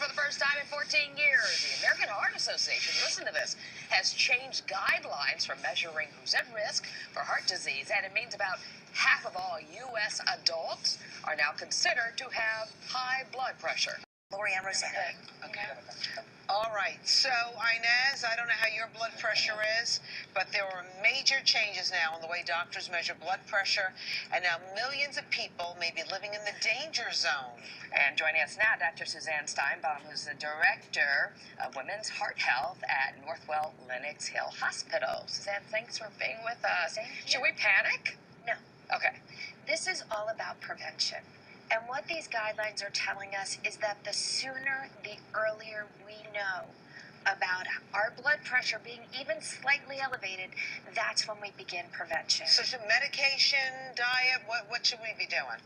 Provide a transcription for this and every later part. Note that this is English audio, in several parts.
for the first time in 14 years, the American Heart Association, listen to this, has changed guidelines for measuring who's at risk for heart disease, and it means about half of all U.S. adults are now considered to have high blood pressure. Lori and Rosanna. Okay. All right. So, Inez, I don't know how your blood pressure is, but there are major changes now in the way doctors measure blood pressure, and now millions of people may be living in the danger zone. And joining us now, Dr. Suzanne Steinbaum, who's the Director of Women's Heart Health at Northwell Lenox Hill Hospital. Suzanne, thanks for being with us. Should we panic? No. Okay. This is all about prevention. And what these guidelines are telling us is that the sooner, the earlier we know about our blood pressure being even slightly elevated, that's when we begin prevention. So should medication, diet, what should we be doing?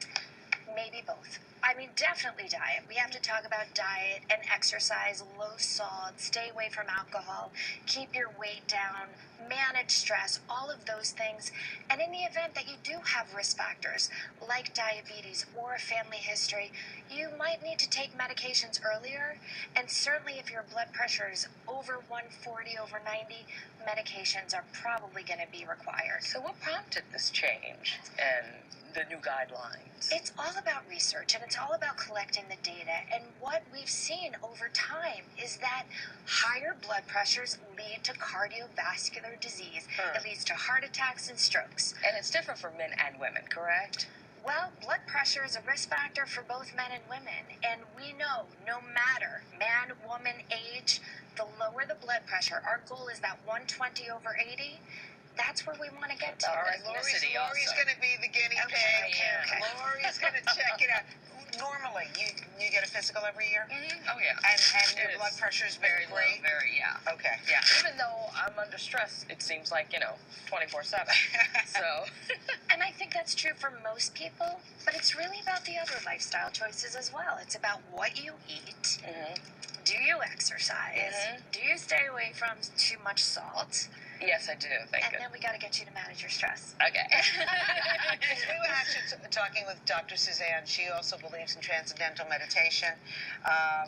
Maybe both. I mean, definitely diet. We have to talk about diet and exercise, low salt, stay away from alcohol, keep your weight down, manage stress, all of those things. And in the event that you do have risk factors like diabetes or a family history, you might need to take medications earlier. And certainly if your blood pressure is over 140, over 90, medications are probably going to be required. So what prompted this change and the new guidelines? It's all about research, and it's all about collecting the data. And what we've seen over time is that higher blood pressures lead to cardiovascular disease. It leads to heart attacks and strokes. And it's different for men and women, correct? Well, blood pressure is a risk factor for both men and women. And we know no matter man, woman, age, the lower the blood pressure, our goal is that 120 over 80. That's where we want to get to. All right, Lori's going to be the guinea pig. Okay. Lori's going to check it out. Normally, you get a physical every year? Oh, yeah. And your blood pressure is very great? Yeah. Okay. Yeah. Even though I'm under stress, it seems like, 24/7. So. And I think that's true for most people, but it's really about the other lifestyle choices as well. It's about what you eat. Do you exercise? Do you stay away from too much salt? Yes, I do. Thank you. And then we got to get you to manage your stress. Okay. We were actually talking with Dr. Suzanne. She also believes in transcendental meditation,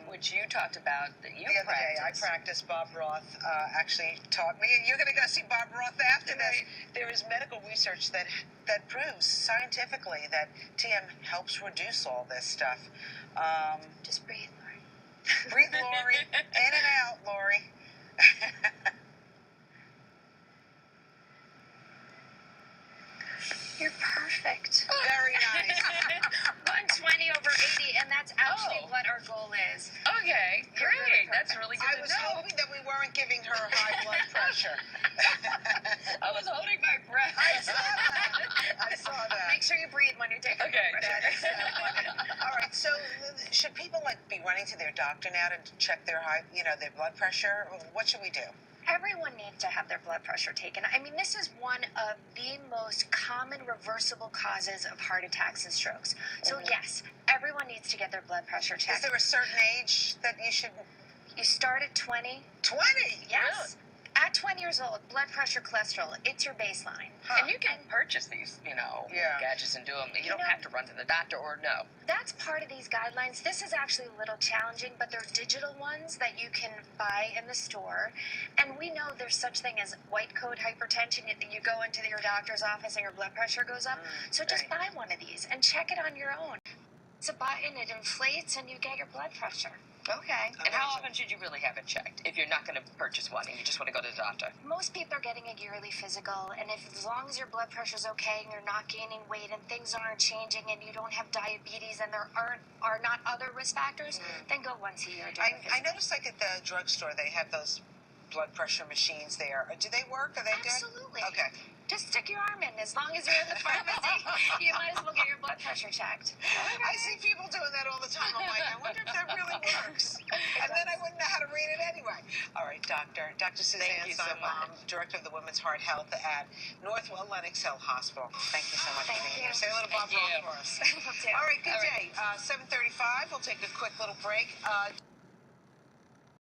which you talked about that you the other day. I practiced. Bob Roth actually taught me, and you're going to go see Bob Roth after this. There is medical research that proves scientifically that TM helps reduce all this stuff. Just breathe, Lori. Breathe, Lori. In and out, Lori. You're perfect. Very nice. 120 over 80, and that's actually what our goal is. Okay, great. That's really good I was hoping that we weren't giving her high blood pressure. I was holding my breath. I saw that. Make sure you breathe when you're taking blood pressure. That is so funny. All right, so should people be running to their doctor now to check their their blood pressure? What should we do? Everyone needs to have their blood pressure taken. I mean, this is one of the most common reversible causes of heart attacks and strokes. So yes, everyone needs to get their blood pressure checked. Is there a certain age that you should? You start at 20. 20? Yes. Really? At 20 years old, blood pressure, cholesterol, it's your baseline. And you can purchase these, gadgets and do them. You don't have to run to the doctor or no. That's part of these guidelines. This is actually a little challenging, but they're digital ones that you can buy in the store. And we know there's such thing as white coat hypertension. You go into your doctor's office and your blood pressure goes up. So just buy one of these and check it on your own. It's a button, it inflates, and you get your blood pressure. Okay. And how often should you really have it checked if you're not going to purchase one and you just want to go to the doctor? Most people are getting a yearly physical, and as long as your blood pressure's okay and you're not gaining weight and things aren't changing and you don't have diabetes and there are not other risk factors, then go once a year. I noticed at the drugstore they have those blood pressure machines there. Do they work? Are they good? Absolutely. Okay. Just stick your arm in. As long as you're in the pharmacy, you might as well get your blood pressure checked. Okay. I see people doing that all the time. I'm like, I wonder if that really works. And then I wouldn't know how to read it anyway. All right, Dr. Suzanne Steinbaum, Director of the Women's Heart Health at Northwell Lenox Hill Hospital. Thank you so much for being here. Say a little Bob Roth for us. All right, good day. 7:35. We'll take a quick little break.